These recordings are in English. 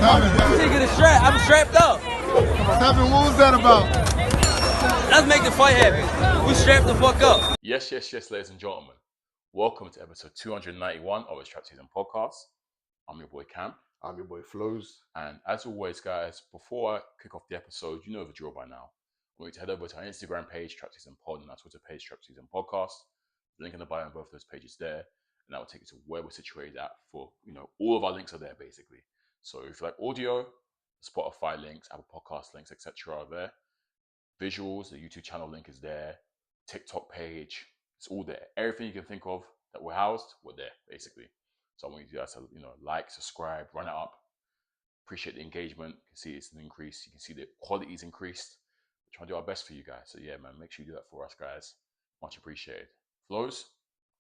Nigga, the strap. I'm strapped up. Seven, what was that about? Let's make the fight happen. We strapped the fuck up. Yes, ladies and gentlemen. Welcome to episode 291 of the Trap Season Podcast. I'm your boy Kam. I'm your boy Flowz. And as always, guys, before I kick off the episode, you know the drill by now. I want you to head over to our Instagram page, Trap Season Pod, and our Twitter page, Trap Season Podcast. The link in the bio on both those pages there. And that will take you to where we're situated at for, all of our links are there, basically. So if you like audio, Spotify links, Apple Podcast links, etc. are there. Visuals, the YouTube channel link is there. TikTok page, it's all there. Everything you can think of that we're housed, we're there, basically. So I want you guys to, like, subscribe, run it up. Appreciate the engagement. You can see it's an increase. You can see the quality's increased. We're trying to do our best for you guys. So yeah, man, make sure you do that for us, guys. Much appreciated. Flowz,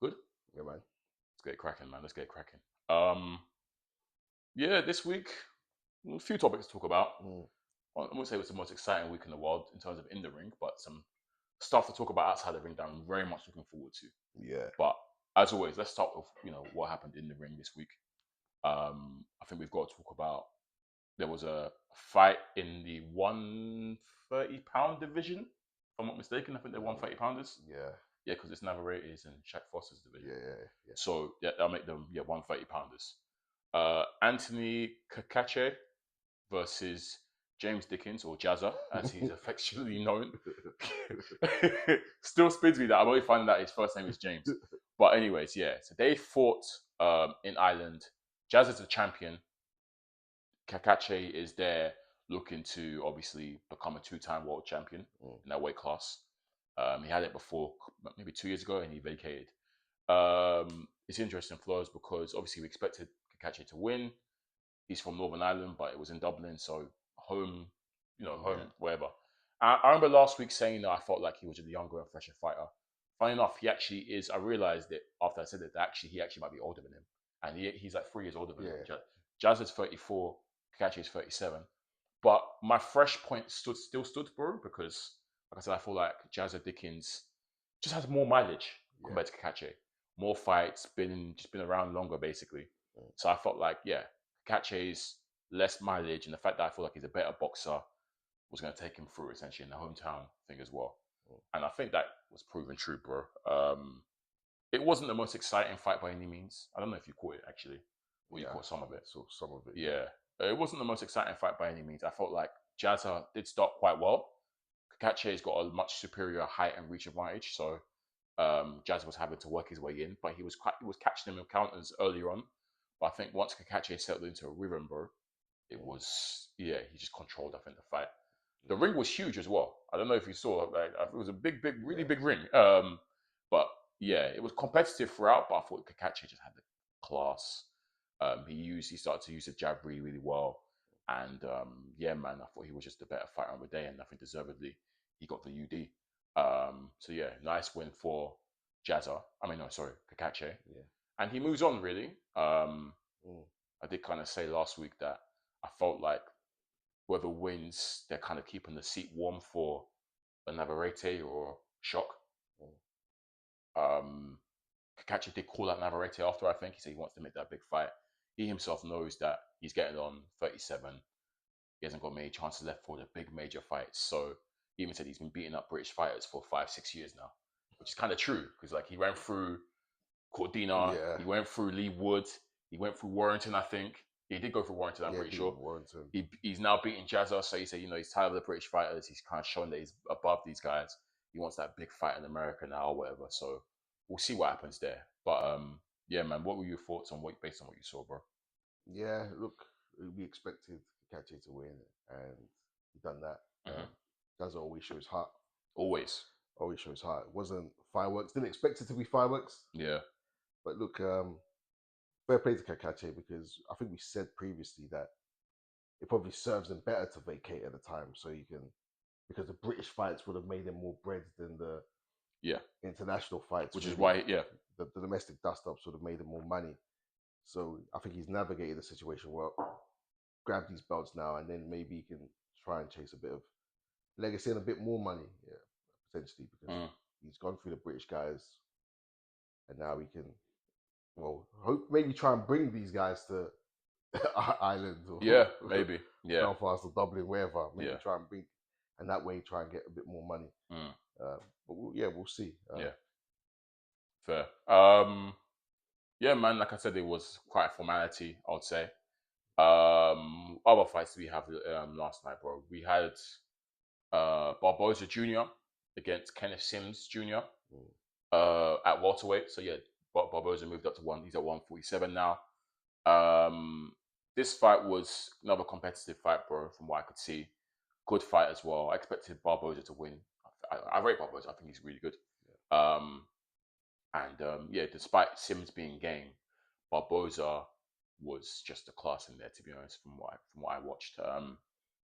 good? Yeah, man. Let's get it cracking, man. Let's get it cracking. Yeah, this week, a few topics to talk about. I won't say it was the most exciting week in the world in terms of in the ring, but some stuff to talk about outside the ring that I'm very much looking forward to. Yeah. But as always, let's start with what happened in the ring this week. I think we've got to talk about there was a fight in the 130-pound division, if I'm not mistaken. I think they're 130-pounders. Yeah. Yeah, because it's Navarrete's and Shaq Foster's division. Yeah. So yeah, I'll make them 130-pounders. Anthony Cacace versus James Dickens, or Jazza, as he's affectionately known. Still spins me that I'm only finding that his first name is James. But anyways, yeah. So they fought in Ireland. Jazza's the champion. Cacace is there looking to obviously become a two-time world champion in that weight class. He had it before, maybe 2 years ago, and he vacated. It's interesting, Flowz, because obviously we expected Cacace to win. He's from Northern Ireland, but it was in Dublin, so home, wherever. I remember last week saying that I felt like he was a younger and fresher fighter. Funny enough, he actually is. I realized it after I said it that he actually might be older than him, and he's like 3 years older than him. Jazz is 34, Cacace is 37. But my fresh point still stood, bro, because like I said, I feel like Jazza Dickens just has more mileage compared to Cacace. More fights, been around longer, basically. So I felt like, Cacace's less mileage, and the fact that I feel like he's a better boxer was going to take him through, essentially, in the hometown thing as well. And I think that was proven true, bro. It wasn't the most exciting fight by any means. I don't know if you caught it, actually. Or you caught some of it. So some of it. Yeah. It wasn't the most exciting fight by any means. I felt like Jazza did start quite well. Cacace's got a much superior height and reach advantage, so Jazza was having to work his way in, but he was catching him in counters earlier on. But I think once Cacace settled into a rhythm, bro, it was he just controlled, I think, the fight. The ring was huge as well. I don't know if you saw, like, it was a big, really big ring. But yeah, it was competitive throughout, but I thought Cacace just had the class. He started to use the jab really, really well. And man, I thought he was just a better fighter on the day, and I think deservedly he got the UD. So yeah, nice win for Cacace. Yeah. And he moves on, really. I did kind of say last week that I felt like whoever wins, they're kind of keeping the seat warm for a Navarrete or Shock. Cacace did call out Navarrete after, I think. He said he wants to make that big fight. He himself knows that he's getting on 37. He hasn't got many chances left for the big major fights. So he even said he's been beating up British fighters for 5-6 years now, which is kind of true, because like he ran through Cordina, he went through Lee Wood, he went through Warrington, I think. He did go through Warrington, I'm pretty sure. Warrington. He's now beating Jazza, so he said, he's tired of the British fighters. He's kind of showing that he's above these guys. He wants that big fight in America now or whatever. So we'll see what happens there. But man, what were your thoughts based on what you saw, bro? Yeah, look, we expected Cacace to win, and he done that. Jazza always shows heart. Always shows heart. It wasn't fireworks. Didn't expect it to be fireworks. Yeah. But look, fair play to Cacace, because I think we said previously that it probably serves him better to vacate at the time, because the British fights would have made him more bread than the international fights. Which is why, the domestic dust-ups would have made him more money. So I think he's navigated the situation well. Grab these belts now, and then maybe he can try and chase a bit of legacy and a bit more money, potentially, because he's gone through the British guys, and now he can, maybe try and bring these guys to Islands or Yeah, maybe. Yeah. Belfast or Dublin, wherever. Maybe Yeah. try and bring, and that way try and get a bit more money. But we'll see. Yeah. Fair. Yeah, man. Like I said, it was quite a formality, I would say. Other fights we have last night, bro. We had Barboza Jr. against Kenneth Sims Jr. At welterweight. So yeah, Barboza moved up to one. He's at 147 now. This fight was another competitive fight, bro. From what I could see, good fight as well. I expected Barboza to win. I rate Barboza. I think he's really good. Yeah, despite Sims being game, Barboza was just a class in there, to be honest. From what I watched,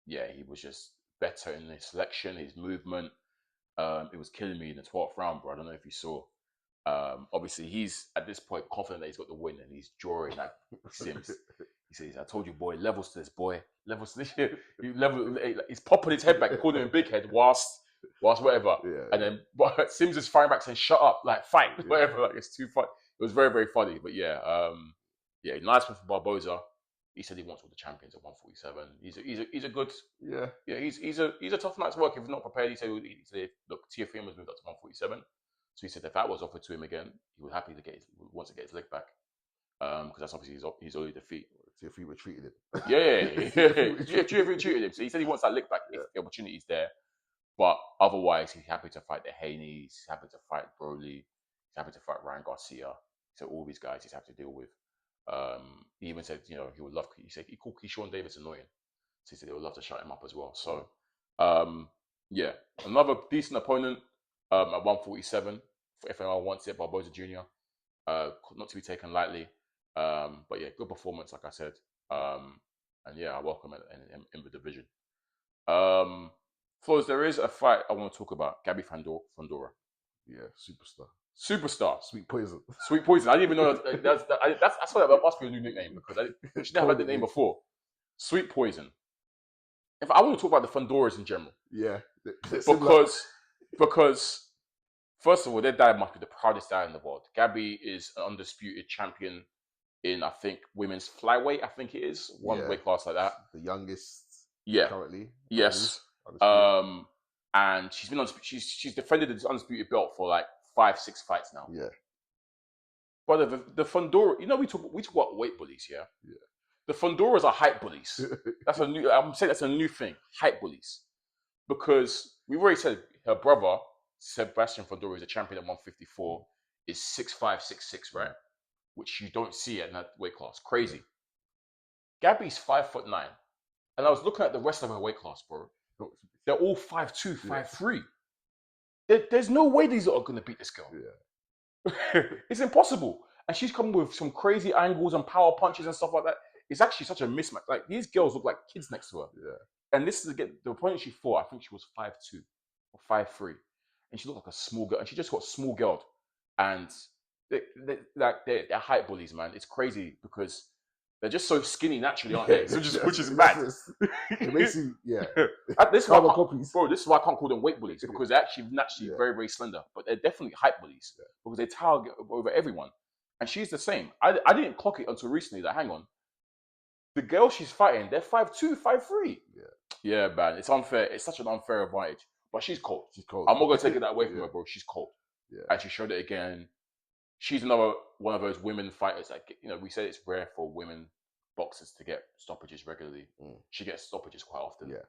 yeah, he was just better in his selection, his movement. It was killing me in the 12th round, bro. I don't know if you saw. Obviously, he's at this point confident that he's got the win, and he's drawing that Sims. He says, "I told you, boy, levels to this, boy, levels to this." He's popping his head back, calling him big head, whilst whatever. And then Sims is firing back saying, "Shut up, like fight, whatever." Like it's too fun. It was very, very funny. But yeah, nice one for Barboza. He said he wants all the champions at 147. He's a good he's a tough night to work. If he's not prepared, he said look, Teofimo's moved up to 147. So he said if that was offered to him again, he was happy to wants to get his leg back. Because that's obviously his only defeat. Teofimo treated him. Teofimo treated him. So he said he wants that leg back if the opportunity's there. But otherwise, he's happy to fight the Haneys. He's happy to fight Broly. He's happy to fight Ryan Garcia. So all these guys he's happy to deal with. He even said, he would love. He said he called Keyshawn Davis annoying. So he said he would love to shut him up as well. So, yeah, another decent opponent at 147. If anyone wants it, Barboza Jr. Not to be taken lightly. But yeah, good performance, like I said. And yeah, I welcome it in the division. Flowz, there is a fight I want to talk about. Gaby Fundora. Yeah, superstar. Sweet Poison. Sweet Poison. I didn't even know that's why that must be a new nickname because she never had the name before. Sweet Poison. If I want to talk about the Fundoras in general. Yeah. Because first of all, their dad must be the proudest dad in the world. Gaby is an undisputed champion in, I think, women's flyweight. I think it is one weight class like that. The youngest. Yeah. Currently. Yes. And she's been she's defended this undisputed belt for like 5-6 fights now. Yeah. But the Fundora, we talk about weight bullies, yeah. Yeah. The Fundoras are hype bullies. I'm saying that's a new thing, hype bullies, because we've already said her brother Sebastian Fundora is a champion at 154, is 6'5", 6'6", right? Which you don't see in that weight class. Crazy. Gaby's 5'9", and I was looking at the rest of her weight class, bro. They're all 5'2", 5'3". There's no way these are going to beat this girl. Yeah. It's impossible. And she's coming with some crazy angles and power punches and stuff like that. It's actually such a mismatch. Like, these girls look like kids next to her. Yeah. And this is, again, the opponent she fought, I think she was 5'2" or 5'3". And she looked like a small girl. And she just got small girled. And they're height bullies, man. It's crazy because they're just so skinny naturally, aren't they? Which is mad. It makes you, This is why I can't call them weight bullies, because they're actually naturally very, very slender. But they're definitely height bullies because they tower over everyone. And she's the same. I didn't clock it until recently that, hang on, the girl she's fighting, they're 5'2", 5'3". Yeah, man. It's unfair. It's such an unfair advantage. But she's cold. I'm not going to take it that away from her, bro. She's cold. Yeah. And she showed it again. She's another one of those women fighters that, we say it's rare for women boxers to get stoppages regularly. She gets stoppages quite often. Yeah.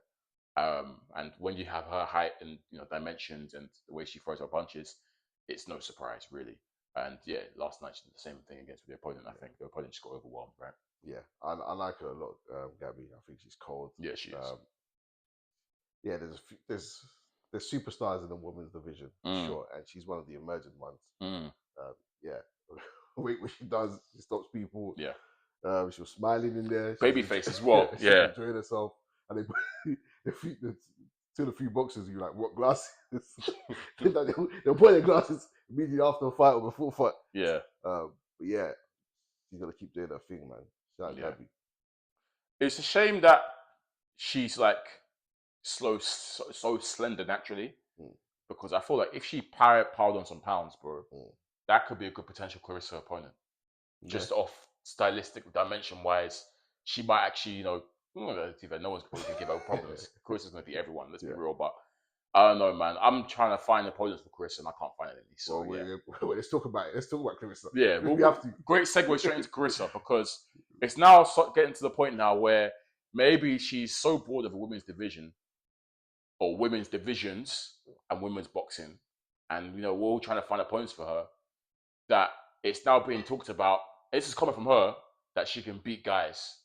And when you have her height and dimensions and the way she throws her punches, it's no surprise really. And yeah, last night she did the same thing against the opponent. I think the opponent just got overwhelmed, right? Yeah, I like her a lot, Gaby. I think she's cold. Yeah, she is. Yeah, there's superstars in the women's division, for sure, and she's one of the emerging ones. Yeah, wait, what she does, she stops people. Yeah, she was smiling in there. Babyface as well. She's yeah, enjoying herself, and the few boxers, you like, what glasses? They'll put their glasses immediately after a fight or before fight. Yeah, but yeah, she's gonna keep doing her thing, man. Shout out Gaby. It's a shame that she's like so slender naturally, because I feel like if she piled on some pounds, bro, that could be a good potential Claressa opponent. Just off stylistic dimension wise, she might actually, you know, no one's going to give her problems. Carissa's going to beat everyone. Let's be real, but I don't know, man. I'm trying to find opponents for Claressa, and I can't find any. So well, let's talk about it. Let's talk about Claressa. Yeah, we have to. Great segue straight into Claressa because it's now getting to the point now where maybe she's so bored of a women's division or women's divisions and women's boxing, and you know we're all trying to find opponents for her. That it's now being talked about. This is coming from her that she can beat guys.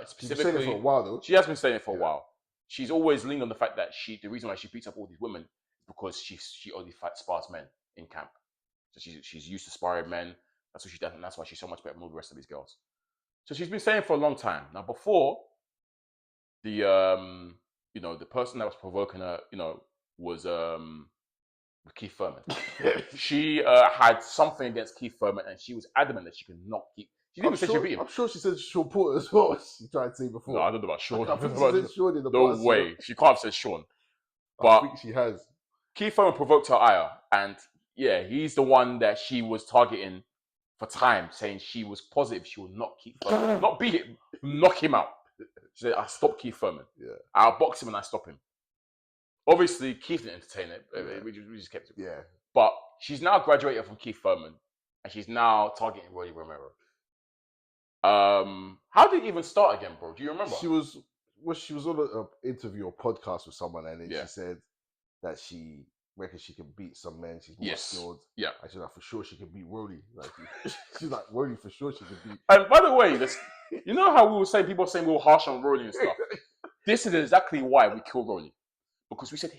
Specifically, she's been saying it for a while, though. She has been saying it for a while. She's always leaned on the fact that the reason why she beats up all these women is because she only spars men in camp. So she's used to sparring men. That's what she does, and that's why she's so much better than all the rest of these girls. So she's been saying for a long time. Now before the you know, the person that was provoking her, you know, was Keith Thurman. She had something against Keith Thurman, and she was adamant that she could not keep. She didn't say she beat him. I'm sure she said Sean Porter as well. She tried to say before. No, I don't know about Sean. I think she said Sean in the no past, way. So. She can't have said Sean. But I think she has. Keith Thurman provoked her ire, and yeah, he's the one that she was targeting for time, saying she was positive she will not keep Thurman, not beat him, knock him out. She said, "I stop Keith Thurman. Yeah, I'll box him and I stop him." Obviously, Keith didn't entertain it. Yeah. We just kept it. Yeah. But she's now graduated from Keith Thurman, and she's now targeting Rolly Romero. How did it even start again, bro? Do you remember? She was on an interview or podcast with someone, and then she said that she reckons she can beat some men. She's more skilled. Yeah. I said, for sure she can beat Rolly. Like, she's like, Rolly for sure she can beat. And by the way, you know how we were saying, people were saying we were harsh on Rolly and stuff? This is exactly why we kill Rolly. Because we said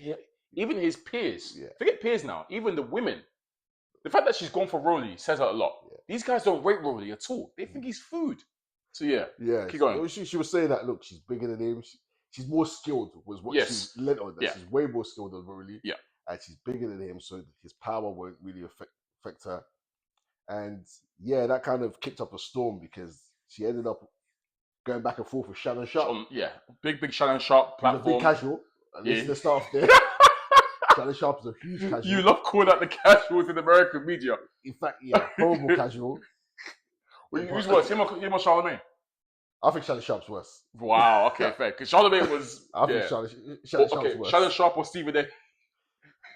even his peers, forget peers now, even the women, the fact that she's gone for Rolly says a lot. Yeah. These guys don't rate Rolly at all. They think he's food. So keep going. She was saying that, look, she's bigger than him. She's more skilled, was what she led on. That she's way more skilled than Rolly. Yeah. And she's bigger than him, so his power won't really affect her. And that kind of kicked up a storm because she ended up going back and forth with Shannon Sharp. Big Shannon Sharp platform. He's a big casual. Let's start off there. Shannon Sharp is a huge casual. You love calling out the casuals in American media. In fact, horrible casual. Who's worse, him or Charlemagne? I think Shannon Sharp's worse. Wow, okay, fair. Because Charlemagne was... I think Shannon Sharp's worse. Shannon Sharp or Stephen A?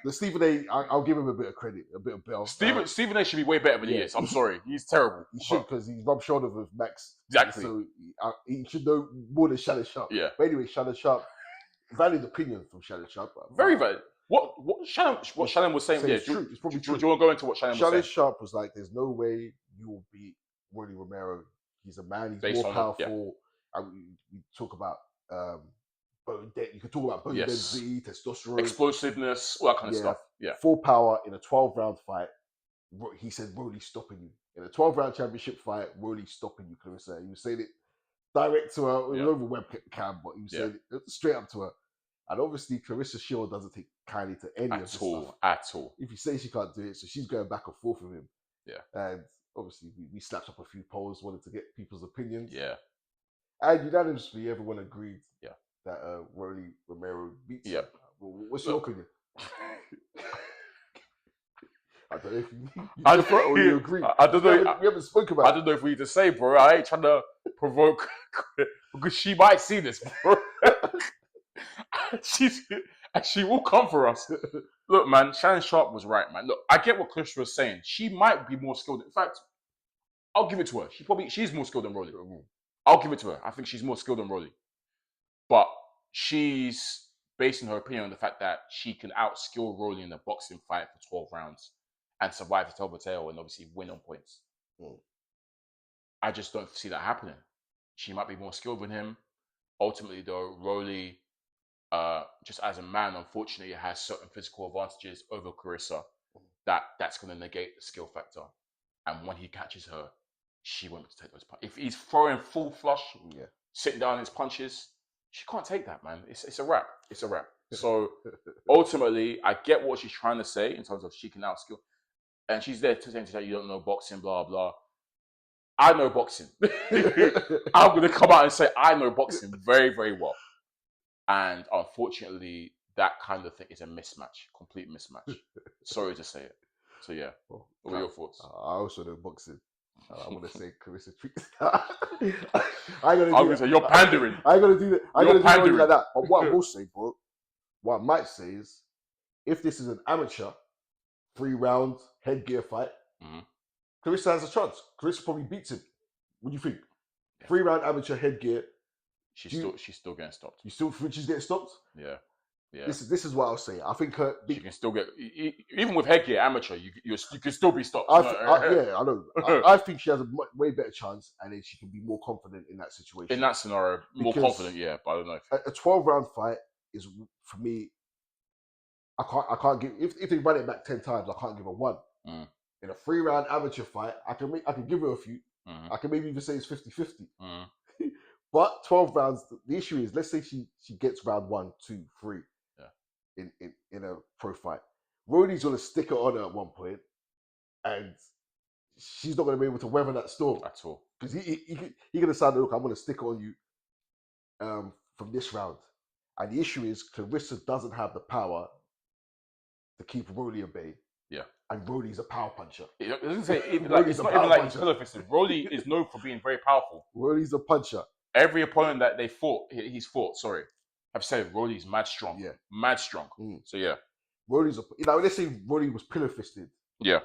The Stephen A, I'll give him a bit of credit, a bit of bell. Stephen A should be way better than he is. I'm sorry. He's terrible. He should, because he's rubbed shoulders with Max. Exactly. So he should know more than Shannon Sharp. Yeah. But anyway, Shannon Sharp, valid opinion from Shannon Sharp. Very valid. What Shannon was saying, it's true. It's probably true. Do you want to go into what Shannon was saying? Shannon Sharp was like, there's no way you will beat Rolly Romero. He's a man. He's Based more powerful. We talk about you could talk about bone density, testosterone, explosiveness, all that kind of stuff. Yeah. Full power in a 12-round fight. He said Rolly's stopping you. In a 12-round championship fight, Rolly's stopping you, Claressa. He was saying it direct to her. It was over webcam, but he was saying it straight up to her. And obviously, Claressa Shield doesn't take kindly to any of this stuff. At all. If you say she can't do it, so she's going back and forth with him. Yeah. And obviously, we slapped up a few polls, wanted to get people's opinions. Yeah. And unanimously, everyone agreed that Rolly Romero beats him. What's your opinion? I don't know if you differ or you agree. I don't know. We haven't spoken about it. I don't know if we need to say, bro. I ain't trying to provoke because she might see this, bro. She will come for us. Look, man, Shannon Sharp was right, man. Look, I get what Claressa was saying. She might be more skilled. In fact, I'll give it to her. She's more skilled than Rolly. I'll give it to her. I think she's more skilled than Rolly. But she's basing her opinion on the fact that she can outskill Rolly in a boxing fight for 12 rounds and survive the tail to tail and obviously win on points. I just don't see that happening. She might be more skilled than him. Ultimately, though, Rolly, just as a man, unfortunately, has certain physical advantages over Claressa that's going to negate the skill factor. And when he catches her, she won't be able to take those punches. If he's throwing full flush, sitting down his punches, she can't take that, man. It's a wrap. It's a wrap. So ultimately, I get what she's trying to say in terms of she can outskill. And she's there to say you don't know boxing, blah, blah. I know boxing. I'm going to come out and say I know boxing very, very well. And unfortunately, that kind of thing is a mismatch, complete mismatch. Sorry to say it. So yeah, what are your thoughts? I also know boxing. I'm gonna say Claressa treats. I ain't gonna do I'm gonna that. say you're pandering. I ain't gonna do that. I ain't You're gonna do anything pandering. like that. But what I will say, bro, what I might say is, if this is an amateur 3-round headgear fight, Mhm. Claressa has a chance. Claressa probably beats him. What do you think? Yeah. 3-round amateur headgear. She's still getting stopped. You still think she's getting stopped? Yeah. Yeah. This is what I'll say. I think her. She can still get even with headgear amateur. You can still be stopped. Yeah, I know. I think she has a way better chance, and then she can be more confident in that situation. In that scenario, more Because confident. Yeah, but I don't know. A 12-round fight is, for me, I can't give, if they run it back 10 times, I can't give her 1. Mm. In a 3-round amateur fight, I can give her a few. Mm-hmm. I can maybe even say it's 50-50. Mm. But 12 rounds, the issue is, let's say she gets round 1, 2, 3 in a pro fight. Roddy's gonna stick it on her at one point, and she's not gonna be able to weather that storm At all. because he gonna decide, look, I'm gonna stick it on you from this round. And the issue is, Claressa doesn't have the power to keep Rolly at bay. Yeah. And Rolly's a power puncher. It doesn't say it's Rolly's a not power even like puncher. he's pillow fisted. Rolly is known for being very powerful. Rolly's a puncher. Every opponent that he's fought, have said Rolly's mad strong. Yeah. Mad strong. So yeah. Rolly's let's say Rolly was pillow fisted. Yeah.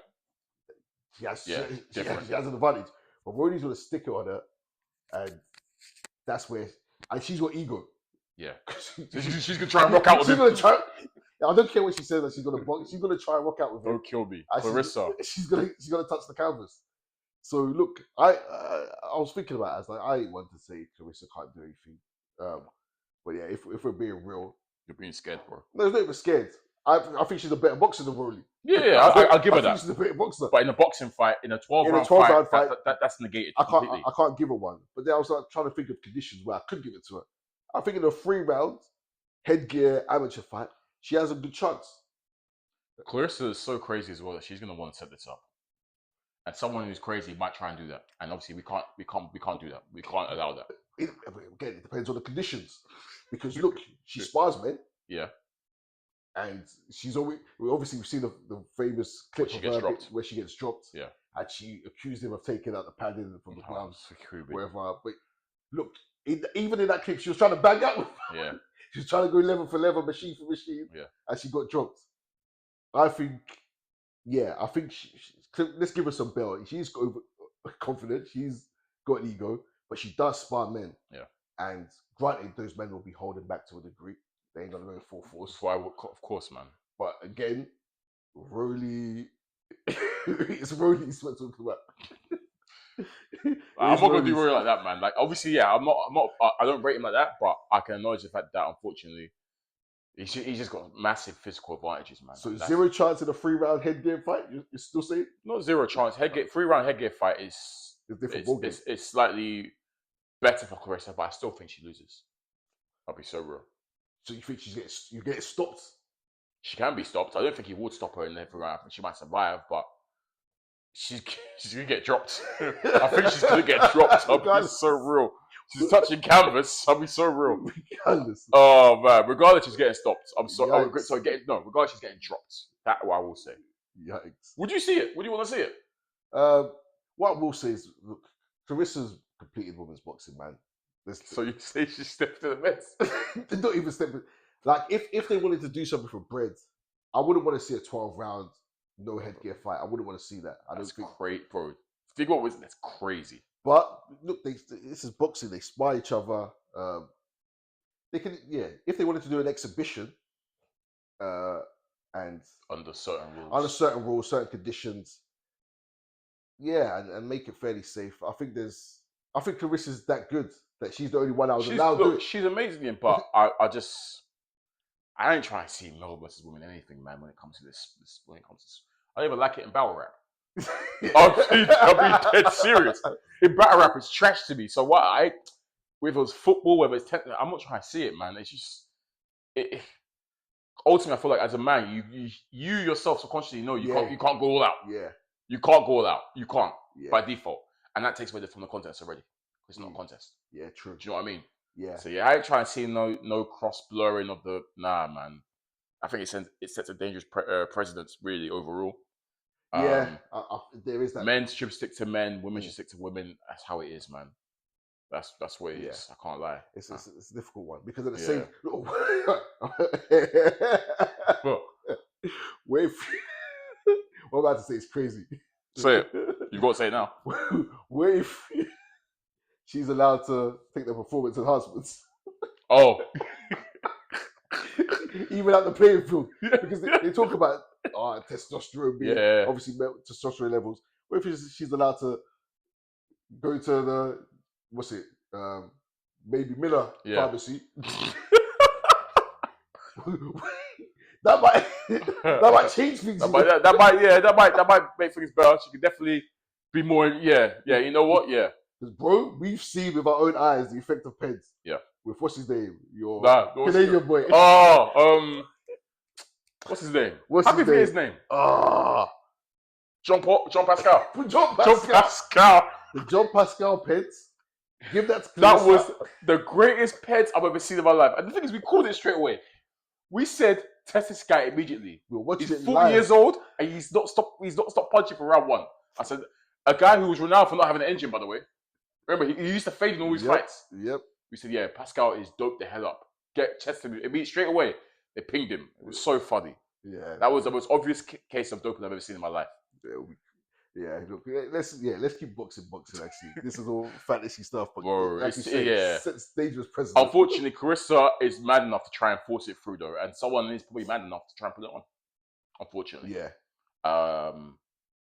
She has different. she has an advantage. But Rolly's gonna stick it on her, and that's where, and she's got ego. Yeah. she's gonna try and rock out with him. I don't care what she says that she's gonna box. She's gonna try and rock out with him. Don't kill me, And Claressa. She's gonna touch the canvas. So look, I was thinking about it. I was like, I ain't want to say Claressa can't do anything. But yeah, if we're being real, you're being scared, bro. No, it's not even scared. I think she's a better boxer than Rolly. Yeah, I'll give her that. She's a better boxer. But in a boxing fight, in a 12-round fight, that's negated completely. I can't give her 1. But then I was trying to think of conditions where I could give it to her. I think in a 3-round headgear amateur fight, she has a good chance. Claressa is so crazy as well that she's gonna want to set this up. And someone who's crazy might try and do that. And obviously we can't do that. We can't allow that. Again, it depends on the conditions. Because look, she spars men. Yeah. And we've seen the famous clip of her where she gets dropped. Yeah. And she accused him of taking out the padding from the gloves. Whatever. But look, even in that clip, she was trying to bang out with her. Yeah. She was trying to go level for level, machine for machine. Yeah. And she got dropped. I think let's give her some bell. She's confident. She's got an ego, but she does spar men. Yeah. And granted, those men will be holding back to a degree. They ain't gonna go full force. Of course, man. But again, Rolly, it's Rolly's what I'm talking about. I'm not gonna do Rolly like that, man. Like obviously, yeah, I'm not. I don't rate him like that, but I can acknowledge the fact that unfortunately, he's just got massive physical advantages, man. So zero chance in a 3-round headgear fight. You still say not zero chance. 3-round headgear fight is different. It's slightly better for Claressa, but I still think she loses. I'll be so real. So you think you get stopped? She can be stopped. I don't think he would stop her in every round. I think she might survive, but she's gonna get dropped. I think she's gonna get dropped. I'll be so real. She's touching canvas. I'll be so real. Oh man! Regardless, she's getting stopped. I'm sorry. Regardless, she's getting dropped. That's what I will say. Yikes! Would you see it? Would you want to see it? What I will say is, look, Claressa's completed women's boxing, man. So you say she stepped to the mess? They're not even stepping. Like if they wanted to do something for bread, I wouldn't want to see a 12-round no headgear fight. I wouldn't want to see that. That's great, bro. Think what was that's crazy. But look, this is boxing. They spy each other. They can, if they wanted to do an exhibition, and under certain rules, certain conditions, and make it fairly safe. I think Claressa's that good that she's the only one I was allowed to do it. She's amazing, but I ain't trying to see male versus women anything, man. When it comes to this, I don't even like it in battle rap. I'll be dead serious. In battle rap, it's trash to me. So whether it was football, whether it's technical, I'm not trying to see it, man. It's just ultimately, I feel like as a man, you yourself subconsciously know you can't go all out. Yeah, you can't go all out. You can't by default, and that takes away from the contest already. It's not a contest. Yeah, true. Do you know what I mean? Yeah. So I ain't trying to see no cross blurring of the man. I think it sets a dangerous precedence really overall. There is that. Men should stick to men. Women should stick to women. That's how it is, man. That's what it is. I can't lie. It's a difficult one because at the Yeah. same. What? Wait, what I'm about to say is crazy. Say it. You've got to say it now. What if she's allowed to take the performance enhancements? Oh, Even at the playing field, because they talk about testosterone being obviously testosterone levels. What if she's allowed to go to the Baby Miller pharmacy? that might change things. That might make things better. She could definitely be more. Yeah. You know what? Yeah. Because bro, we've seen with our own eyes the effect of pens. Yeah. With what's his name? Your Canadian boy. Oh, what's his name? What's his name? Jean Pascal. Jean Pascal. The Jean Pascal pens. Give that to Claressa. That was the greatest pens I've ever seen in my life. And the thing is, we called it straight away. We said, test this guy immediately. He's 40 years old and he's not stopped punching for round one. I said, a guy who was renowned for not having an engine, by the way. Remember, he used to fade in all his fights. Yep. We said, yeah, Pascal is dope the hell up. Get tested immediately straight away. They pinged him. It was so funny. Yeah. That was the most obvious case of doping I've ever seen in my life. Look, let's keep boxing. Actually, this is all fantasy stuff, but bro, it's dangerous presence. Unfortunately, Claressa is mad enough to try and force it through, though, and someone is probably mad enough to try and put it on. Unfortunately,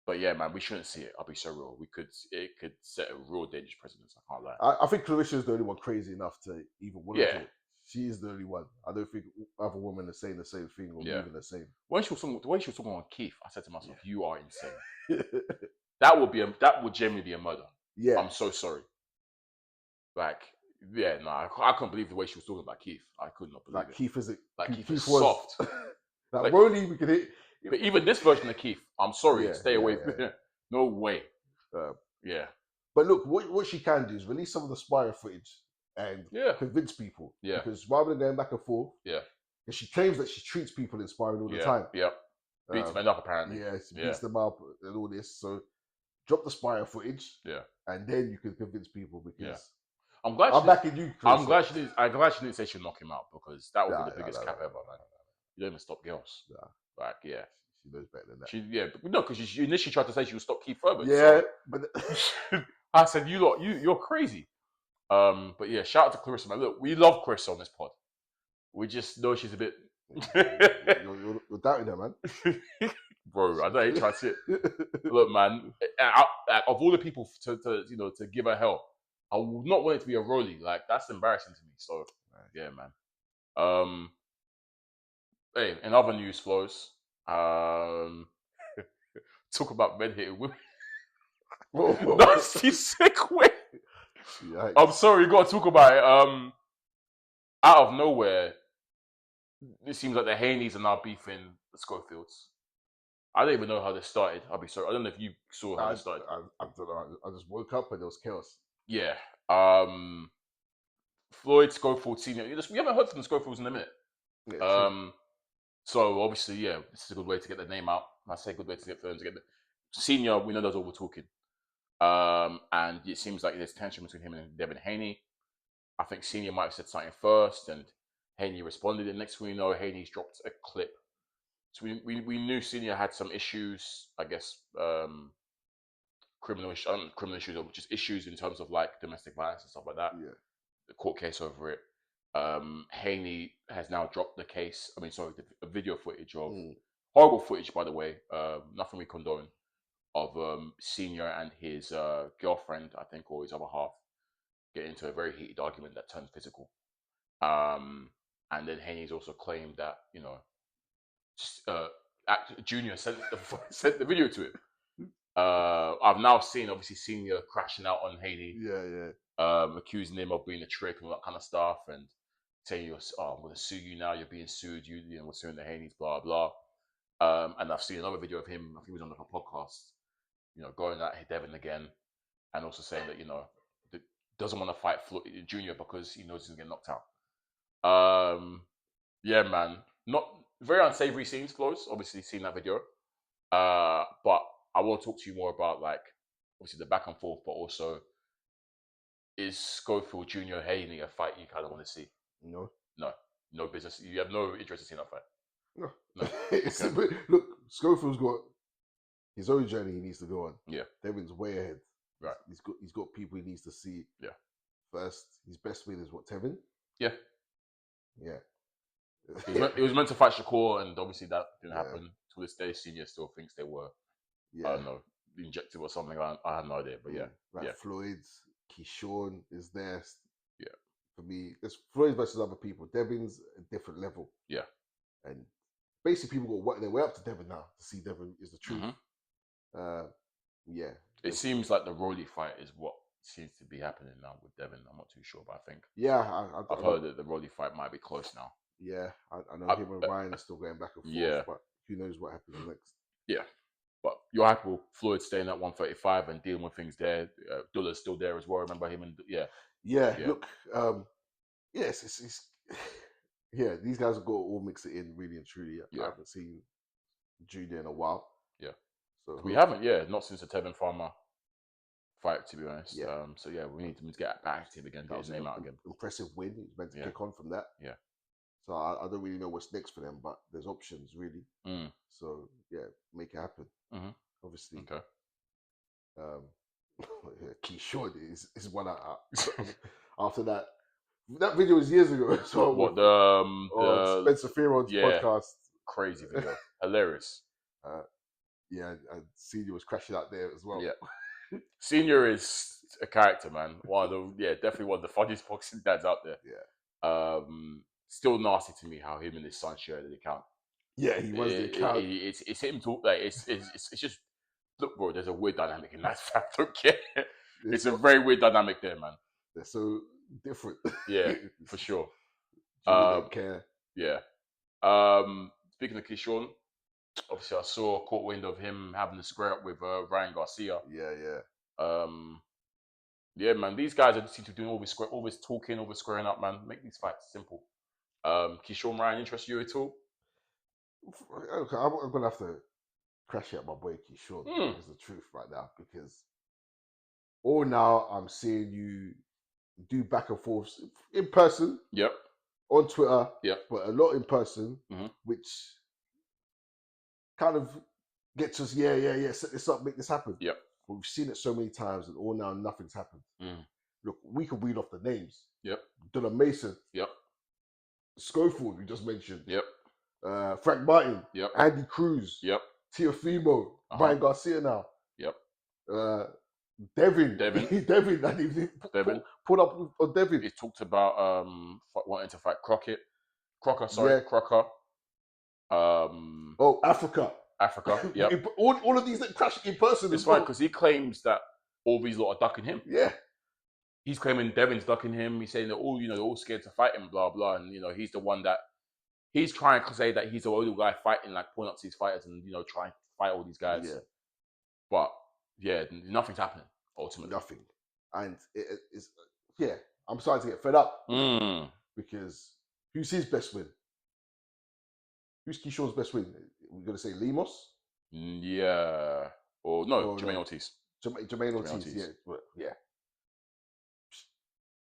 but yeah, man, we shouldn't see it. I'll be so real. It could set a real dangerous precedence. I can't lie. I think Claressa is the only one crazy enough to even want to do it. She is the only one. I don't think other women are saying the same thing or moving the same. The way she was talking on Keith, I said to myself, "You are insane." That would genuinely be a murder. Yeah, I'm so sorry. I couldn't believe the way she was talking about Keith. I could not believe it. Keith is soft. Rolly, we could hit. But even this version of Keith, I'm sorry, stay away. No way. But look, what she can do is release some of the sparring footage and convince people. Yeah. Because rather than going back and forth, because she claims that she treats people in sparring all the time. Yeah. Beats them up apparently. Yeah, she beats them up and all this. So drop the sparring footage. Yeah. And then you can convince people because I'm backing you, Chris. I'm glad she didn't say she'll knock him out because that would be the biggest cap ever, man. You don't even stop girls. She knows better than that. Because she initially tried to say she would stop Keith Thurman. Yeah, but I said, you're crazy. But yeah, shout out to Claressa, man. Look, we love Claressa on this pod. We just know she's a bit. you're doubting her, man. Bro, I ain't trying to sit. Look, man, of all the people to give her hell, I would not want it to be a Rolly. Like, that's embarrassing to me. So, yeah, man. Hey, in other news flows, talk about men hitting women. Nasty segue. Yikes. I'm sorry, you got to talk about it. Out of nowhere, it seems like the Haneys are now beefing the Schofields. I don't even know how this started. I'll be sorry. I don't know if you saw how it started. I don't know. I just woke up and there was chaos. Yeah. Floyd Schofield Sr. We haven't heard from the Schofields in a minute. Yeah, so obviously, this is a good way to get the name out. I say good way to get the Senior. We know that's all we're talking. And it seems like there's tension between him and Devin Haney. I think Senior might have said something first, and Haney responded. And next thing we know, Haney's dropped a clip. So we knew Senior had some issues, I guess, criminal issues, or just issues in terms of like domestic violence and stuff like that. Yeah. The court case over it. Haney has now dropped the case. I mean, sorry, the video footage of horrible footage, by the way. Nothing we condone of Senior and his girlfriend, I think, or his other half, get into a very heated argument that turned physical. And then Haney's also claimed that Junior sent the video to him. I've now seen obviously Senior crashing out on Haney. Accusing him of being a trick and all that kind of stuff, and saying, I'm going to sue you now. You're being sued. We're suing the Haneys, blah blah. And I've seen another video of him. I think he was on like a podcast, going at Devin again, and also saying that doesn't want to fight Junior because he knows he's gonna get knocked out. Yeah, man, not very unsavory scenes. Flowz, obviously seen that video. But I will talk to you more about like obviously the back and forth, but also is Schofield Jr. Haney a fight you kind of want to see? No. No business. You have no interest in seeing that fight. No. No. It's Okay. look, Schofield's got his own journey he needs to go on. Yeah. Devin's way ahead. Right. He's got people he needs to see. Yeah. First, his best win is what, Tevin? Yeah. Yeah. It was meant to fight Shakur, and obviously that didn't Yeah. happen. To this day, Senior still thinks they were, Yeah. I don't know, injected or something. I have no idea, but yeah. Like Yeah. Floyd's, Keyshawn is there. Yeah. For me, it's Floyd versus other people. Devin's a different level. Yeah. And basically, people got to work their way up to Devin now to see Devin is the truth. Yeah. It seems like the Rolly fight is what seems to be happening now with Devin. I'm not too sure, but I think I've heard that the Rolly fight might be close now. Yeah, I know him and Ryan are still going back and forth. Yeah. But who knows what happens next? Yeah. But you're happy with Floyd staying at 135 and dealing with things there. Dulla's still there as well. Remember him? And Yeah. Look, yes, it's yeah. These guys have got to all mix it in really and truly. Yeah. I haven't seen Junior in a while. Yeah. So we haven't. Yeah, not since the Tevin Farmer fight, to be honest. Yeah. So yeah, we need to get back active again, get his name out again. Impressive win. He's meant to kick on from that. Yeah. So I don't really know what's next for them, but there's options really. Mm. So yeah, make it happen. Mm-hmm. Obviously. Okay. Keyshawn is one after that. That video was years ago. So what the Spencer Fearon's podcast? Crazy video, hilarious. Yeah, and Senior was crashing out there as well. Yeah, Senior is a character, man. Definitely one of the funniest boxing dads out there. Yeah. Still nasty to me how him and his son share the account. Yeah, he runs the account. It's him talk like it's just look, bro. There's a weird dynamic in that fact. I don't care. It's a very weird dynamic there, man. They're so different. Yeah, for sure. Don't care. Yeah. Speaking of Keyshawn, obviously I saw caught wind of him having a square up with Ryan Garcia. Yeah. Yeah, man. These guys seem to be doing always talking, always squaring up, man. Make these fights simple. Keyshawn Ryan interest you at all? Okay, I'm gonna have to crash out my boy Keyshawn. Is the truth right now, because all now I'm seeing you do back and forth in person. Yep. On Twitter. Yep. But a lot in person, which kind of gets us, set this up, make this happen. Yep. But we've seen it so many times, and all now nothing's happened. Look, we can read off the names. Yep. Dylan Mason. Yep. Schofield, we just mentioned. Yep. Frank Martin. Yep. Andy Cruz. Yep. Teofimo. Ryan Garcia now. Yep. Devin. Devin. Put up on Devin. He talked about wanting to fight Crocker. Crocker. Africa. Yeah. all of these that crash in person. It's fine because he claims that all these lot are ducking him. Yeah. He's claiming Devin's ducking him. He's saying that they're all scared to fight him, blah blah, and he's the one that he's trying to say that he's the only guy fighting, like pulling up to these fighters and trying to fight all these guys. Yeah. But yeah, nothing's happening ultimately. Nothing, and it's I'm starting to get fed up because who's his best win? Who's Keyshawn's best win? We're gonna say Lemos. Yeah, or no, Jermaine Ortiz. Jermaine Ortiz. Yeah, but yeah.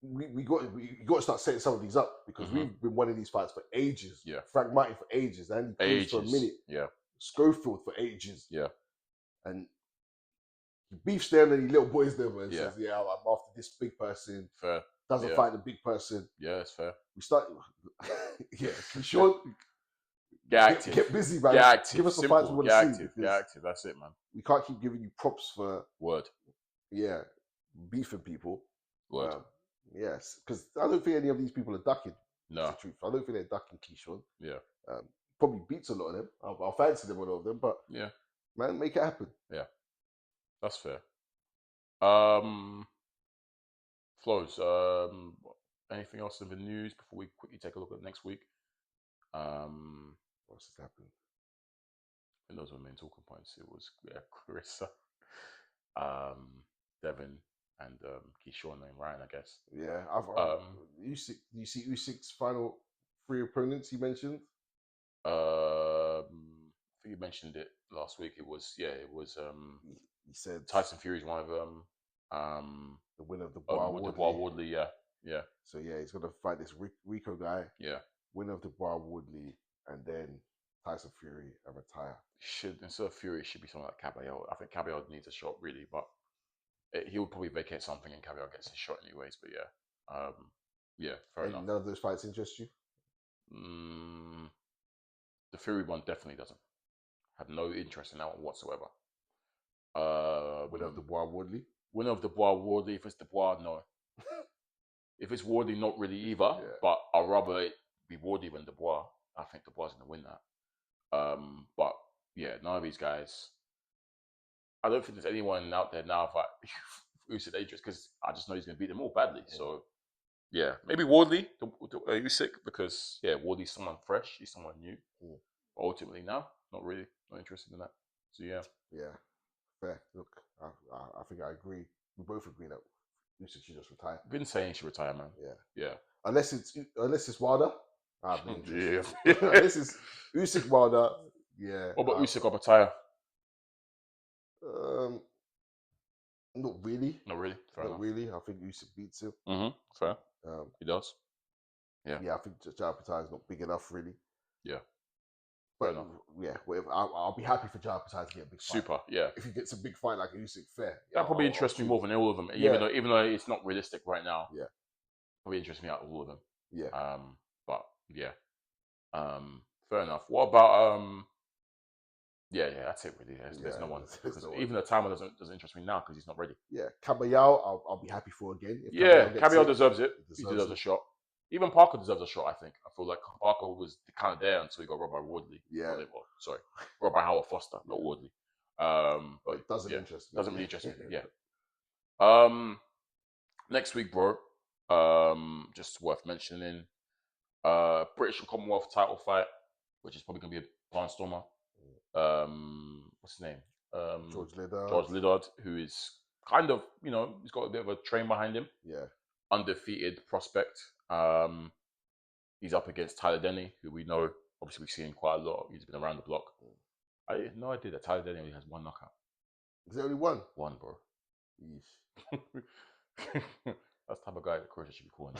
We got to start setting some of these up because we've been winning these fights for ages. Yeah. Frank Martin for ages, Andy Cruz for a minute. Yeah. Schofield for ages. Yeah. And he beefs them and he little boys them and says, "Yeah, I'm after this big person." Fair. Doesn't fight the big person. Yeah, it's fair. We start. Keyshawn. Get active. Get busy, man. Get active. Give us the Simple. fights we want Get to active. see. Get active. That's it, man. We can't keep giving you props for beefing people. Word. Yes, because I don't think any of these people are ducking. No. That's the truth. I don't think they're ducking Keyshawn. Yeah. Probably beats a lot of them. I'll fancy them, a lot of them, but yeah, man, make it happen. Yeah, that's fair. Flowz, anything else in the news before we quickly take a look at next week? What's happened? I think those were the main talking points. It was Claressa, Devin, and Keyshawn and Ryan, I guess. Yeah, you see Usyk's final 3 opponents he mentioned? think you mentioned it last week. It was He said Tyson Fury's one of them. The winner of the Bois Dubois Woodley. Woodley, yeah. So yeah, he's gonna fight this Rico guy. Yeah. Winner of the Bois Woodley, and then Tyson Fury and retire. Instead of Fury, it should be someone like Caballero. I think Caballero needs a shot really, but he would probably vacate something, and Caballero gets his shot anyways. But yeah, fair enough. None of those fights interest you? The Fury one definitely doesn't. Have no interest in that one whatsoever. Winner of the Bois Woodley. Winner of the Bois Woodley. If it's the Bois, no. If it's Woodley, not really either. Yeah. But I'd rather it be Woodley than the Bois. I think the Bois is going to win that. But yeah, none of these guys. I don't think there's anyone out there now that Usyk dangerous because I just know he's going to beat them all badly. Yeah. So yeah, maybe Woodley, Usyk, because yeah, Woodley's someone fresh. He's someone new. Mm. But ultimately, no, not really. Not interested in that. So yeah. Yeah. Fair. Look, I think I agree. We both agree that Usyk should just retire. Been saying he should retire, man. Yeah. Unless it's Wilder. Yeah. Unless it's Usyk Wilder. Yeah. What about Usyk or retire? Not really. Not really. Fair enough. Really. I think Usyk beats him. Fair. He does. Yeah. Yeah. I think Jai Patai is not big enough, really. Yeah. Fair enough. Yeah, whatever. I'll be happy for Jai Patai to get a big fight. Super, yeah. If he gets a big fight like Usyk, fair. That probably interests me more than all of them. Yeah. Even though it's not realistic right now. Yeah. Probably interests me out of all of them. Yeah. But yeah. Fair enough. What about yeah, that's it really. There's no one. Even the timer doesn't interest me now because he's not ready. Yeah. Caballero, I'll be happy for again. If Caballero deserves it. He deserves a shot. Even Parker deserves a shot, I think. I feel like Parker was kind of there until he got robbed by Woodley. Yeah. Robbed by Howard Foster, not Woodley. But it doesn't interest me. Doesn't really interest me, yeah. Next week, bro, just worth mentioning, British and Commonwealth title fight, which is probably going to be a barnstormer. What's his name? George Liddard. George Liddard, who is kind of, he's got a bit of a train behind him. Yeah. Undefeated prospect. He's up against Tyler Denny, who we know, obviously we've seen quite a lot. He's been around the block. I had no idea that Tyler Denny only has one knockout. Is there only one? One, bro. That's the type of guy that Claressa should be calling.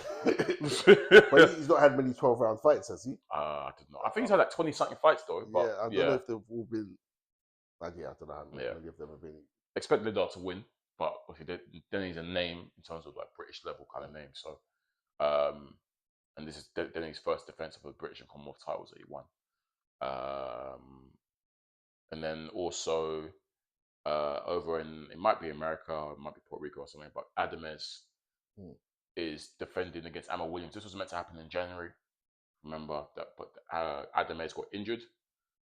But he's not had many 12-round fights, has he? I don't know. I think he's had like 20-something fights, though. But, I don't know if they've all been... I don't know how many of them have been... Expect Liddard to win, but Denny's a name in terms of like British level kind of name. So, and this is Denny's first defense of the British and Commonwealth titles that he won. And then also over in, it might be America, it might be Puerto Rico or something, but Adamez is defending against Amma Williams. This was meant to happen in January. Remember that, but Adamez got injured,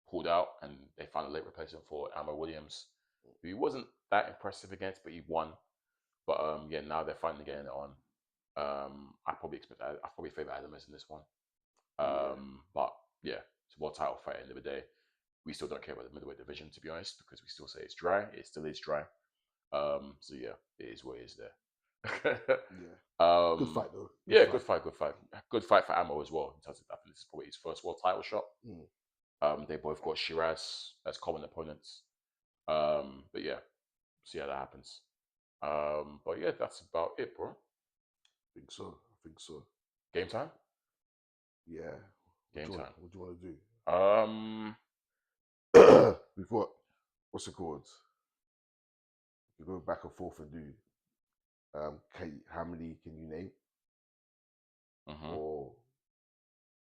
pulled out, and they found a late replacement for Amma Williams, who he wasn't that impressive against, but he won. But now they're finally getting it on. I probably favor Adamez in this one. But yeah, it's a world title fight at the end of the day. We still don't care about the middleweight division, to be honest, because we still say it's dry. It still is dry. So yeah, it is what it is there. Good fight though. Good fight. Good fight for Ammo as well. I think this is probably his first world title shot. They both got Shiraz as common opponents. But yeah, see how that happens. But yeah, that's about it, bro. I think so. Game time? Yeah. Game time. What do you want to do? We've got, what's it called? You go back and forth and do, how many can you name? Or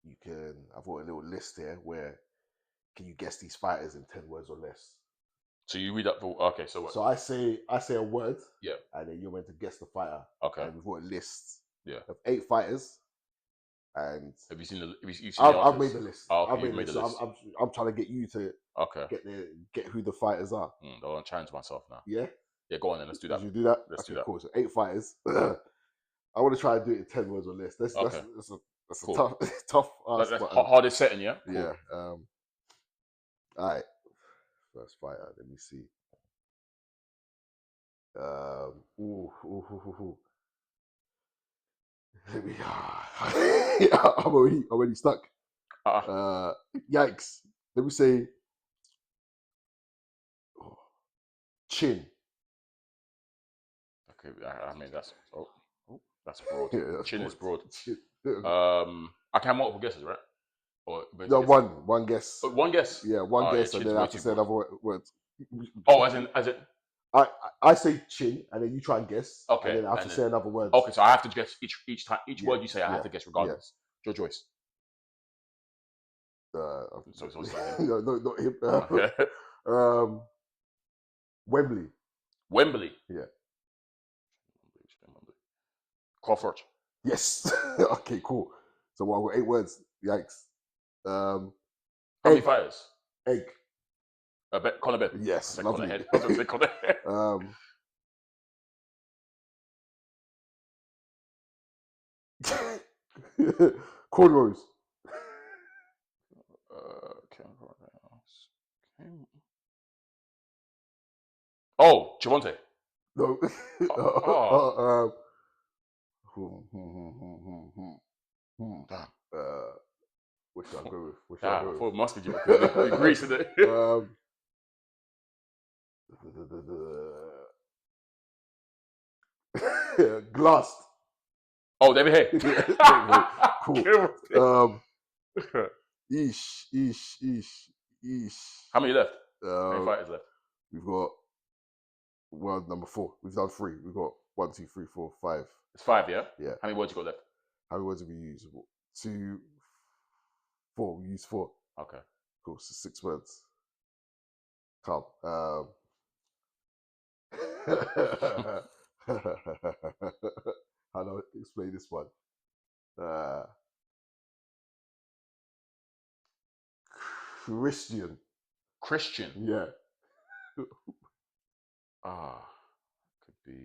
you can, I've got a little list here where can you guess these fighters in 10 words or less? So you read up okay, so what? So I say a word, yeah, and then you're meant to guess the fighter. Okay. And we've got a list, yeah, of 8 fighters. And have you seen the? I've made the list. Oh, okay, I've made the list. I'm trying to get you to get who the fighters are. I'm challenge myself now. Yeah. Yeah, go on then. Let's do that. Did you do that? Let's do that. Cool. So 8 fighters. I want to try and do it in 10 words or less. That's cool. a tough ask. That's hardest setting, yeah. Cool. Yeah. All right. First fighter. Let me see. Let me. I'm already stuck. Yikes. Let me say Chin. Okay, I mean that's that's broad. Yeah, that's Chin is broad. Chin. I can have multiple guesses, right? Or No, one guess. One guess. Yeah, one guess, Chin's and then I way have to too say broad. another word. Oh, as in. I say chin, and then you try and guess. Okay, And then I have and to then- say another word. Okay, so I have to guess each time. Each Yeah, word you say, I have yeah, to guess regardless. Your choice. So it's like him. no, not him. Okay. Wembley. Wembley. Yeah. Crawford. Yes. Okay, cool. So I've got 8 words. Yikes. How many Egg. fighters? Egg. Conor Ben. Yes. I Conor Lovely. Head. I was going to say Conor Head. Cornrows. Oh, Javante. No. Oh. Damn. Which should I go with? Which should Damn, I I go thought with? it must be Javante. The Greece in it. Glass. Oh, David Hay. Cool. Eesh. How many left? How many fighters left? We've got word number 4. We've done 3. We've got 1, 2, 3, 4, 5. It's 5, yeah? Yeah. How many words you got left? How many words have we used? 2, 4. We used 4. Okay. Cool. So 6 words. Calm. How do I explain this one? Christian. Yeah. Could be.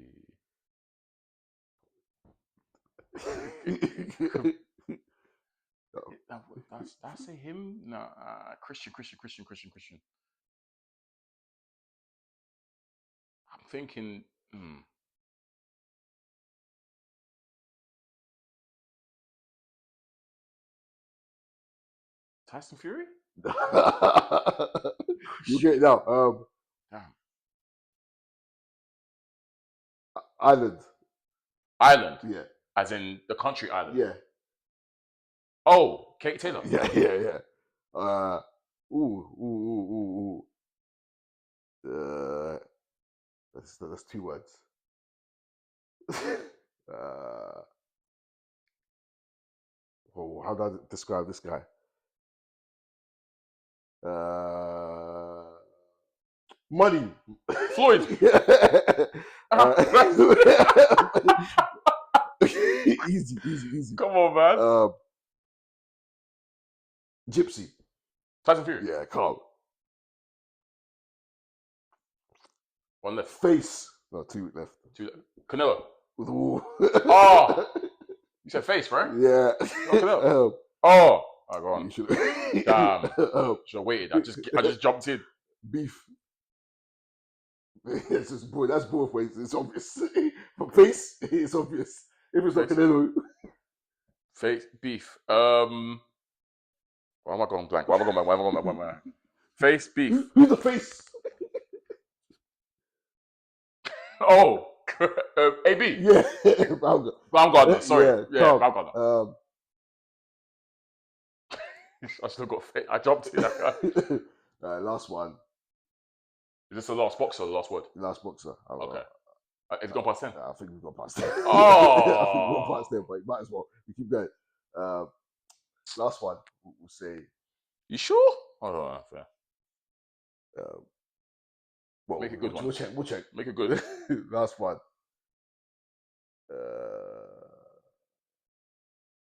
That's say him? No, Christian. I'm thinking. Tyson Fury? You get it now. Damn. Island. Yeah. As in the country Ireland. Yeah. Oh, Kate Taylor. Yeah. That's 2 words. How do I describe this guy? Money. Floyd. Easy. Come on, man. Gypsy. Tyson Fury. Yeah, calm. One left. Face. No, 2 left. 2 left. Canelo. Ooh. Oh. You said face, right? Yeah. Canelo. Oh, go on. Damn. Should have waited. I just jumped in. Beef. It's just that's both ways. It's obvious. But face, it's obvious. If it's not Canelo. Face, beef. Why am I going blank? Why am I going blank? Face, beef. Who's the face? Oh, AB. Yeah, Baumgartner. Sorry, yeah, Baumgartner. I still got. I jumped in. Last one. Is this the last boxer or the last word? Last boxer. Okay. Have you gone past 10? I think we've gone past 10. Oh. I think we've gone past 10, but might as well. We keep going. Last one. We'll say. You sure? Oh, fair. Well, make a good one. We'll check. Make it good. Last one.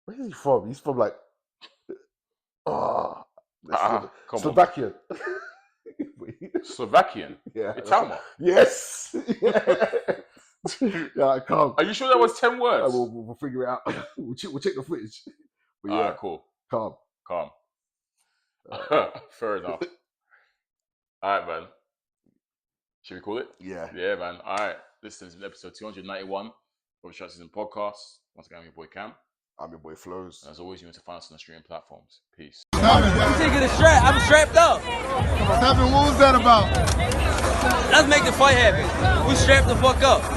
Where is he from? He's from like. Slovakian. Slovakian? Yeah. Italian? Yes. Yeah, calm. Are you sure that was 10 words? We'll figure it out. We'll check the footage. But yeah, cool. Calm. Fair enough. All right, man. Should we call it? Yeah. Yeah, man. All right. This is episode 291 of the Shot Season Podcast. Once again, I'm your boy Kam. I'm your boy Flowz. As always, you want to find us on the streaming platforms. Peace. I'm taking a strap. I'm strapped up. What was that about? Let's make the fight happen. We strapped the fuck up.